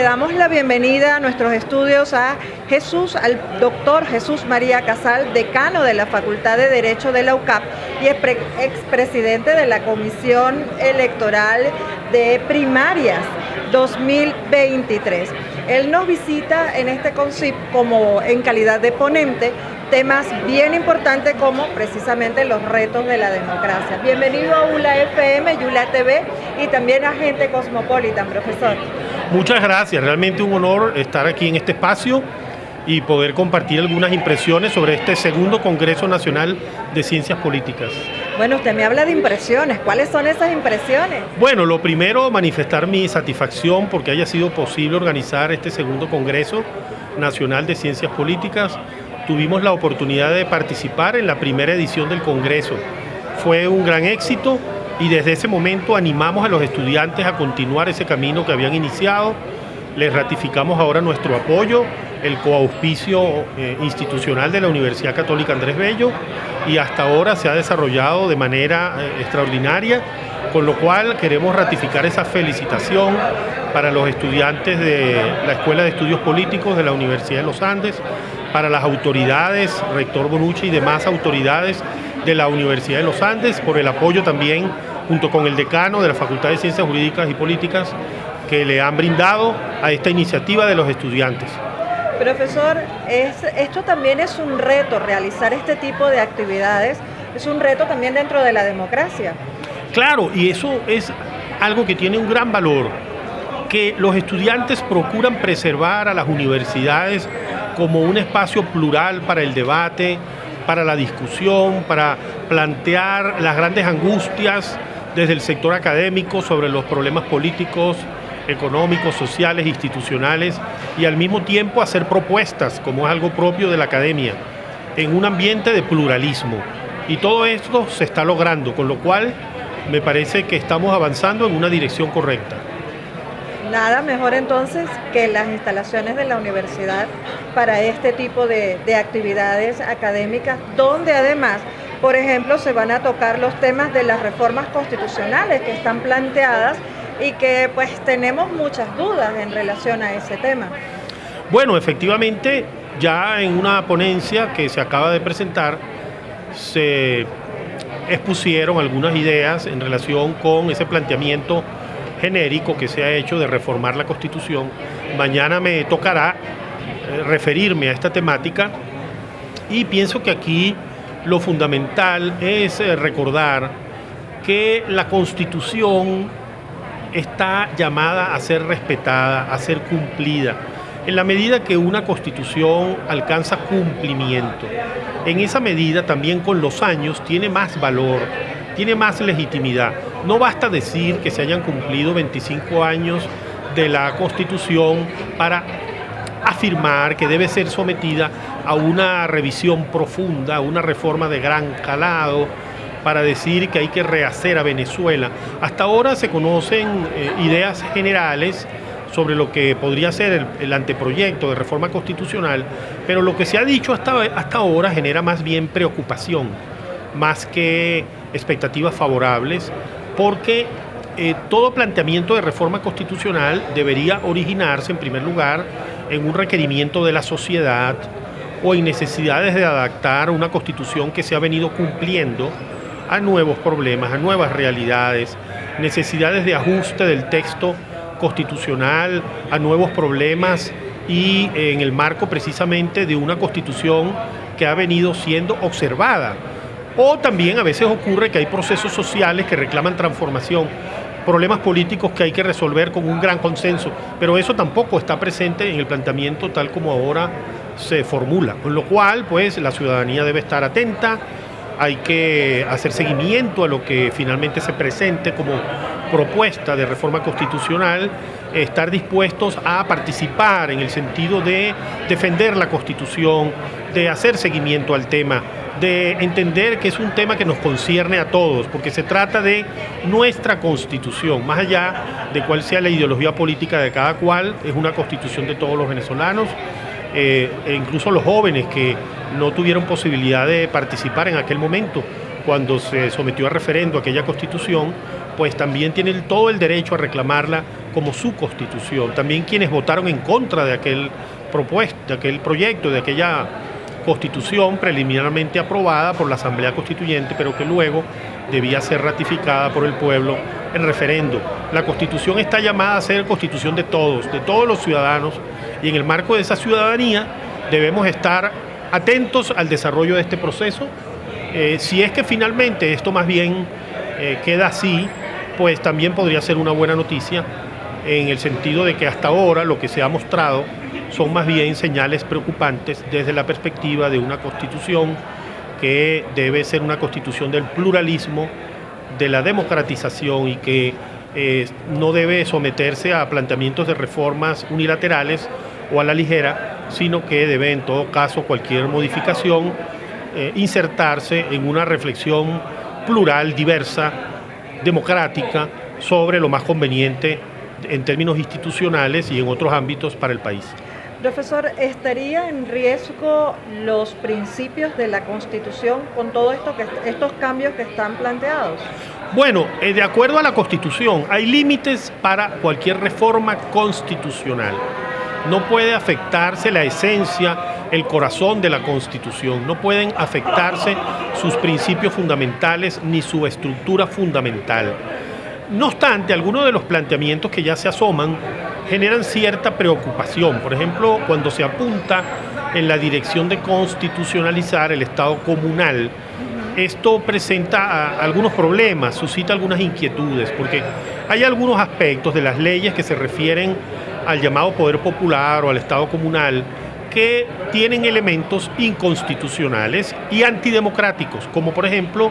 damos la bienvenida a nuestros estudios al doctor Jesús María Casal, decano de la Facultad de Derecho de la UCAP y expresidente de la Comisión Electoral de Primarias 2023. Él nos visita en este CONCIP como en calidad de ponente temas bien importantes como precisamente los retos de la democracia. Bienvenido a ULA FM, ULA TV y también a Gente Cosmopolitan, profesor. Muchas gracias, realmente un honor estar aquí en este espacio y poder compartir algunas impresiones sobre este segundo Congreso Nacional de Ciencias Políticas. Bueno, usted me habla de impresiones. ¿Cuáles son esas impresiones? Bueno, lo primero, manifestar mi satisfacción porque haya sido posible organizar este segundo Congreso Nacional de Ciencias Políticas. Tuvimos la oportunidad de participar en la primera edición del Congreso. Fue un gran éxito y desde ese momento animamos a los estudiantes a continuar ese camino que habían iniciado. Les ratificamos ahora nuestro apoyo, el coauspicio institucional de la Universidad Católica Andrés Bello, y hasta ahora se ha desarrollado de manera extraordinaria, con lo cual queremos ratificar esa felicitación para los estudiantes de la Escuela de Estudios Políticos de la Universidad de los Andes, para las autoridades, rector Bonucci y demás autoridades de la Universidad de los Andes, por el apoyo también, junto con el decano de la Facultad de Ciencias Jurídicas y Políticas, que le han brindado a esta iniciativa de los estudiantes. Profesor, esto también es un reto, realizar este tipo de actividades, es un reto también dentro de la democracia. Claro, y eso es algo que tiene un gran valor, que los estudiantes procuran preservar a las universidades como un espacio plural para el debate, para la discusión, para plantear las grandes angustias desde el sector académico sobre los problemas políticos, económicos, sociales, institucionales, y al mismo tiempo hacer propuestas, como es algo propio de la academia, en un ambiente de pluralismo. Y todo esto se está logrando, con lo cual me parece que estamos avanzando en una dirección correcta. Nada mejor entonces que las instalaciones de la universidad para este tipo de actividades académicas, donde además, por ejemplo, se van a tocar los temas de las reformas constitucionales que están planteadas y que pues tenemos muchas dudas en relación a ese tema. Bueno, efectivamente, ya en una ponencia que se acaba de presentar, se expusieron algunas ideas en relación con ese planteamiento genérico que se ha hecho de reformar la Constitución. Mañana me tocará referirme a esta temática y pienso que aquí lo fundamental es recordar que la Constitución está llamada a ser respetada, a ser cumplida, en la medida que una Constitución alcanza cumplimiento. En esa medida también con los años tiene más valor, tiene más legitimidad. No basta decir que se hayan cumplido 25 años de la Constitución para afirmar que debe ser sometida a una revisión profunda, a una reforma de gran calado, para decir que hay que rehacer a Venezuela. Hasta ahora se conocen ideas generales sobre lo que podría ser el anteproyecto de reforma constitucional, pero lo que se ha dicho hasta ahora genera más bien preocupación, más que expectativas favorables, porque todo planteamiento de reforma constitucional debería originarse, en primer lugar, en un requerimiento de la sociedad o en necesidades de adaptar una constitución que se ha venido cumpliendo a nuevos problemas, a nuevas realidades, necesidades de ajuste del texto constitucional a nuevos problemas y en el marco precisamente de una constitución que ha venido siendo observada. O también a veces ocurre que hay procesos sociales que reclaman transformación, problemas políticos que hay que resolver con un gran consenso, pero eso tampoco está presente en el planteamiento tal como ahora se formula, con lo cual pues la ciudadanía debe estar atenta. Hay que hacer seguimiento a lo que finalmente se presente como propuesta de reforma constitucional, estar dispuestos a participar en el sentido de defender la Constitución, de hacer seguimiento al tema, de entender que es un tema que nos concierne a todos, porque se trata de nuestra Constitución, más allá de cuál sea la ideología política de cada cual, es una Constitución de todos los venezolanos. E incluso los jóvenes que no tuvieron posibilidad de participar en aquel momento cuando se sometió a referendo aquella Constitución, pues también tienen todo el derecho a reclamarla como su constitución. También quienes votaron en contra de aquel proyecto, de aquella constitución preliminarmente aprobada por la Asamblea Constituyente, pero que luego debía ser ratificada por el pueblo en referendo. La Constitución está llamada a ser constitución de todos los ciudadanos, y en el marco de esa ciudadanía debemos estar atentos al desarrollo de este proceso. Si es que finalmente esto más bien queda así, pues también podría ser una buena noticia, en el sentido de que hasta ahora lo que se ha mostrado son más bien señales preocupantes desde la perspectiva de una constitución que debe ser una constitución del pluralismo, de la democratización, y que no debe someterse a planteamientos de reformas unilaterales o a la ligera, sino que debe en todo caso cualquier modificación insertarse en una reflexión plural, diversa, democrática, sobre lo más conveniente en términos institucionales y en otros ámbitos para el país. Profesor, ¿estaría en riesgo los principios de la Constitución con todo estos cambios que están planteados? Bueno, de acuerdo a la Constitución, hay límites para cualquier reforma constitucional. No puede afectarse la esencia, el corazón de la Constitución. No pueden afectarse sus principios fundamentales ni su estructura fundamental. No obstante, algunos de los planteamientos que ya se asoman generan cierta preocupación. Por ejemplo, cuando se apunta en la dirección de constitucionalizar el Estado comunal, esto presenta algunos problemas, suscita algunas inquietudes, porque hay algunos aspectos de las leyes que se refieren al llamado poder popular o al Estado comunal que tienen elementos inconstitucionales y antidemocráticos, como por ejemplo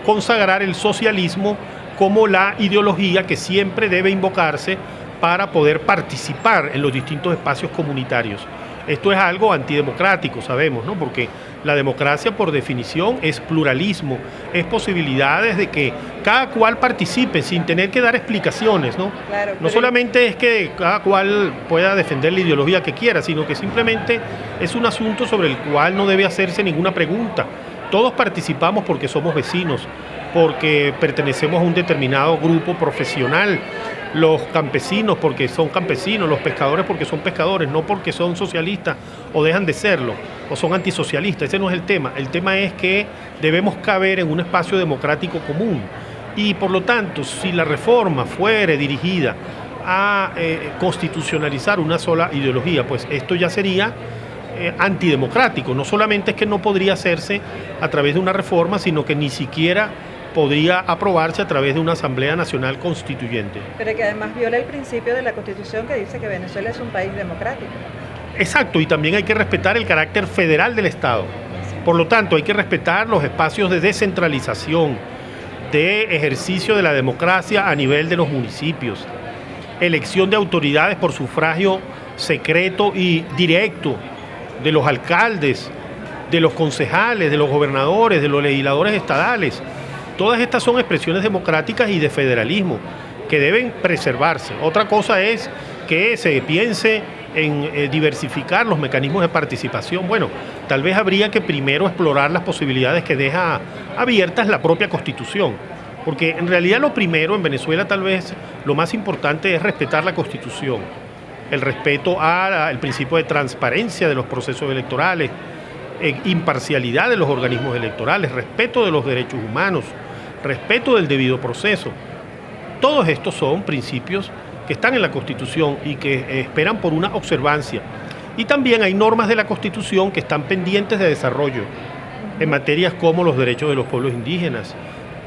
consagrar el socialismo como la ideología que siempre debe invocarse para poder participar en los distintos espacios comunitarios. Esto es algo antidemocrático, sabemos, ¿no? Porque la democracia, por definición, es pluralismo, es posibilidades de que cada cual participe sin tener que dar explicaciones, ¿no? Claro, no solamente es que cada cual pueda defender la ideología que quiera, sino que simplemente es un asunto sobre el cual no debe hacerse ninguna pregunta. Todos participamos porque somos vecinos, porque pertenecemos a un determinado grupo profesional, los campesinos porque son campesinos, los pescadores porque son pescadores, no porque son socialistas o dejan de serlo, o son antisocialistas. Ese no es el tema. El tema es que debemos caber en un espacio democrático común, y por lo tanto, si la reforma fuere dirigida a constitucionalizar una sola ideología, pues esto ya sería antidemocrático. No solamente es que no podría hacerse a través de una reforma, sino que ni siquiera podría aprobarse a través de una Asamblea Nacional Constituyente. Pero que además viola el principio de la Constitución que dice que Venezuela es un país democrático. Exacto, y también hay que respetar el carácter federal del Estado. Por lo tanto, hay que respetar los espacios de descentralización, de ejercicio de la democracia a nivel de los municipios, elección de autoridades por sufragio secreto y directo de los alcaldes, de los concejales, de los gobernadores, de los legisladores estadales. Todas estas son expresiones democráticas y de federalismo que deben preservarse. Otra cosa es que se piense en diversificar los mecanismos de participación. Bueno, tal vez habría que primero explorar las posibilidades que deja abiertas la propia Constitución, porque en realidad lo primero en Venezuela, tal vez lo más importante, es respetar la Constitución, el respeto al principio de transparencia de los procesos electorales, imparcialidad de los organismos electorales, respeto de los derechos humanos, respeto del debido proceso. Todos estos son principios que están en la Constitución y que esperan por una observancia. Y también hay normas de la Constitución que están pendientes de desarrollo en materias como los derechos de los pueblos indígenas,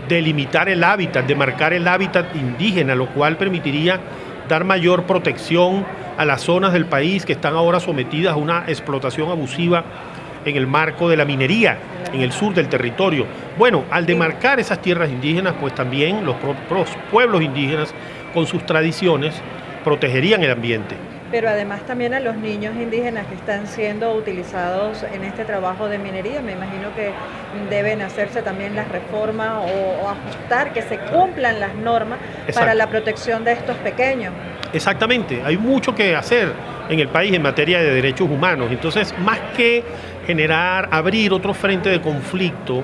de limitar el hábitat, de marcar el hábitat indígena, lo cual permitiría dar mayor protección a las zonas del país que están ahora sometidas a una explotación abusiva en el marco de la minería en el sur del territorio. Bueno, al demarcar esas tierras indígenas, pues también los propios pueblos indígenas con sus tradiciones protegerían el ambiente. Pero además también a los niños indígenas que están siendo utilizados en este trabajo de minería, me imagino que deben hacerse también las reformas o ajustar, que se cumplan las normas. Exacto. Para la protección de estos pequeños. Exactamente, hay mucho que hacer en el país en materia de derechos humanos. Entonces, más que abrir otro frente de conflicto,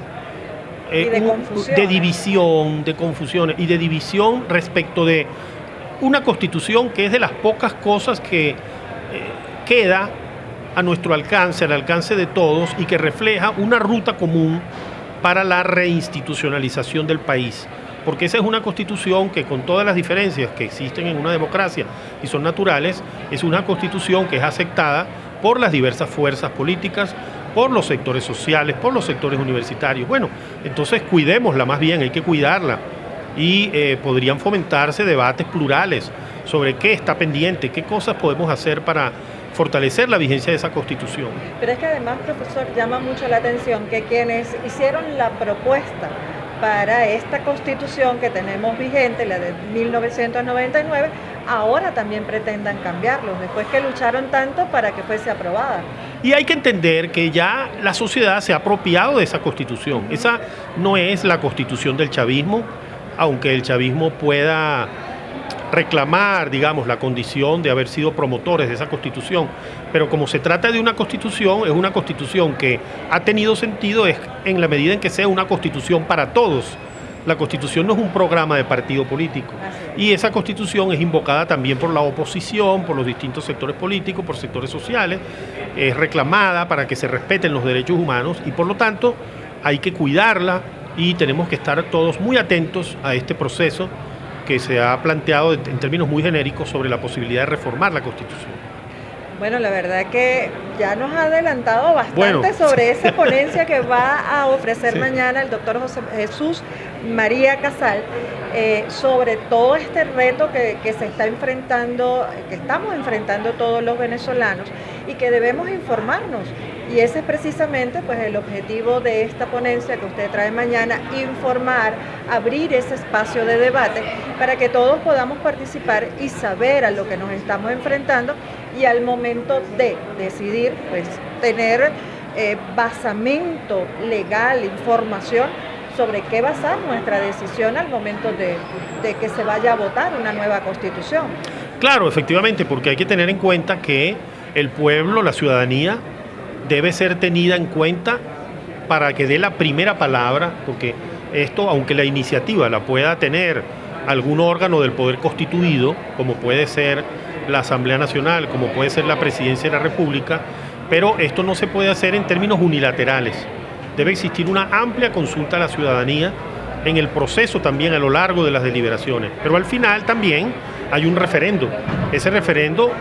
de división, de confusiones y de división respecto de una constitución que es de las pocas cosas que queda a nuestro alcance, al alcance de todos, y que refleja una ruta común para la reinstitucionalización del país. Porque esa es una constitución que, con todas las diferencias que existen en una democracia y son naturales, es una constitución que es aceptada por las diversas fuerzas políticas, por los sectores sociales, por los sectores universitarios. Bueno, entonces cuidémosla, más bien, hay que cuidarla. Y podrían fomentarse debates plurales sobre qué está pendiente, qué cosas podemos hacer para fortalecer la vigencia de esa Constitución. Pero es que además, profesor, llama mucho la atención que quienes hicieron la propuesta para esta Constitución que tenemos vigente, la de 1999, ahora también pretendan cambiarlos, después que lucharon tanto para que fuese aprobada. Y hay que entender que ya la sociedad se ha apropiado de esa Constitución. Esa no es la Constitución del chavismo, aunque el chavismo pueda reclamar, digamos, la condición de haber sido promotores de esa Constitución. Pero como se trata de una Constitución, es una Constitución que ha tenido sentido en la medida en que sea una Constitución para todos. La Constitución no es un programa de partido político. Y esa Constitución es invocada también por la oposición, por los distintos sectores políticos, por sectores sociales. Es reclamada para que se respeten los derechos humanos y, por lo tanto, hay que cuidarla y tenemos que estar todos muy atentos a este proceso que se ha planteado en términos muy genéricos sobre la posibilidad de reformar la Constitución. Bueno, la verdad que ya nos ha adelantado bastante sobre esa ponencia que va a ofrecer mañana el doctor Jesús María Casal, sobre todo este reto que se está enfrentando, que estamos enfrentando todos los venezolanos y que debemos informarnos. Y ese es precisamente pues, el objetivo de esta ponencia que usted trae mañana, informar, abrir ese espacio de debate para que todos podamos participar y saber a lo que nos estamos enfrentando y al momento de decidir, pues tener basamento legal, información sobre qué basar nuestra decisión al momento de que se vaya a votar una nueva Constitución. Claro, efectivamente, porque hay que tener en cuenta que el pueblo, la ciudadanía, debe ser tenida en cuenta para que dé la primera palabra, porque esto, aunque la iniciativa la pueda tener algún órgano del poder constituido, como puede ser la Asamblea Nacional, como puede ser la Presidencia de la República, pero esto no se puede hacer en términos unilaterales. Debe existir una amplia consulta a la ciudadanía en el proceso también a lo largo de las deliberaciones, pero al final también hay un referendo. Ese referendo,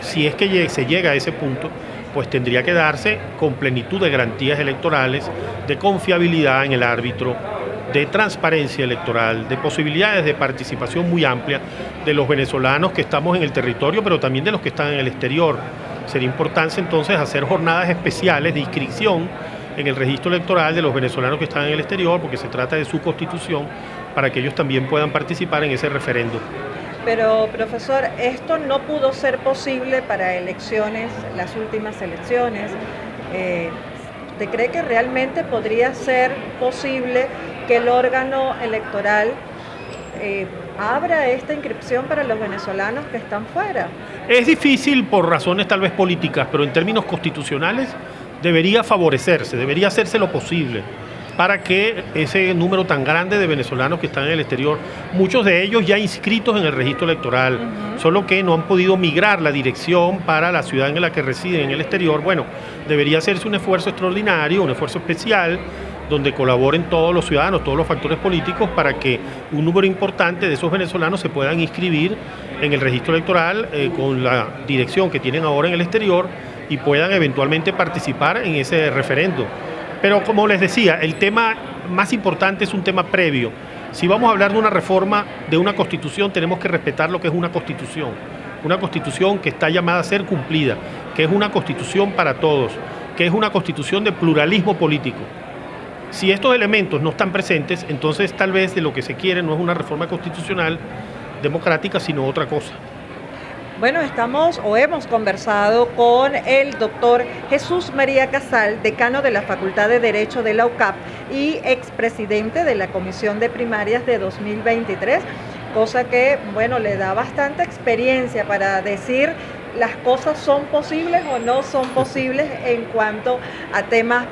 si es que se llega a ese punto, pues tendría que darse con plenitud de garantías electorales, de confiabilidad en el árbitro, de transparencia electoral, de posibilidades de participación muy amplia de los venezolanos que estamos en el territorio, pero también de los que están en el exterior. Sería importante entonces hacer jornadas especiales de inscripción en el registro electoral de los venezolanos que están en el exterior, porque se trata de su constitución, para que ellos también puedan participar en ese referendo. Pero, profesor, esto no pudo ser posible para elecciones, las últimas elecciones. ¿Usted cree que realmente podría ser posible que el órgano electoral abra esta inscripción para los venezolanos que están fuera? Es difícil por razones tal vez políticas, pero en términos constitucionales debería favorecerse, debería hacerse lo posible para que ese número tan grande de venezolanos que están en el exterior, muchos de ellos ya inscritos en el registro electoral, solo que no han podido migrar la dirección para la ciudad en la que residen en el exterior. Bueno, debería hacerse un esfuerzo extraordinario, un esfuerzo especial, donde colaboren todos los ciudadanos, todos los factores políticos, para que un número importante de esos venezolanos se puedan inscribir en el registro electoral con la dirección que tienen ahora en el exterior y puedan eventualmente participar en ese referendo. Pero como les decía, el tema más importante es un tema previo. Si vamos a hablar de una reforma de una constitución, tenemos que respetar lo que es una constitución que está llamada a ser cumplida, que es una constitución para todos, que es una constitución de pluralismo político. Si estos elementos no están presentes, entonces tal vez de lo que se quiere no es una reforma constitucional democrática, sino otra cosa. Bueno, hemos conversado con el doctor Jesús María Casal, decano de la Facultad de Derecho de la UCAP y expresidente de la Comisión de Primarias de 2023, cosa que, bueno, le da bastante experiencia para decir las cosas son posibles o no son posibles en cuanto a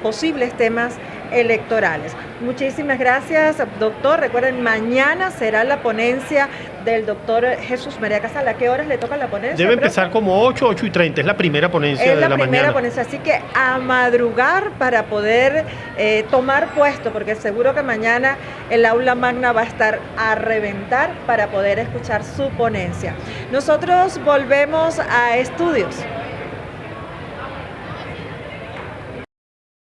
posibles temas electorales. Muchísimas gracias, doctor. Recuerden, mañana será la ponencia del doctor Jesús María Casal. ¿A qué horas le toca la ponencia? Debe empezar como 8:30, es la primera ponencia de la mañana. Es la primera ponencia, así que a madrugar para poder tomar puesto, porque seguro que mañana el aula magna va a estar a reventar para poder escuchar su ponencia. Nosotros volvemos a estudios.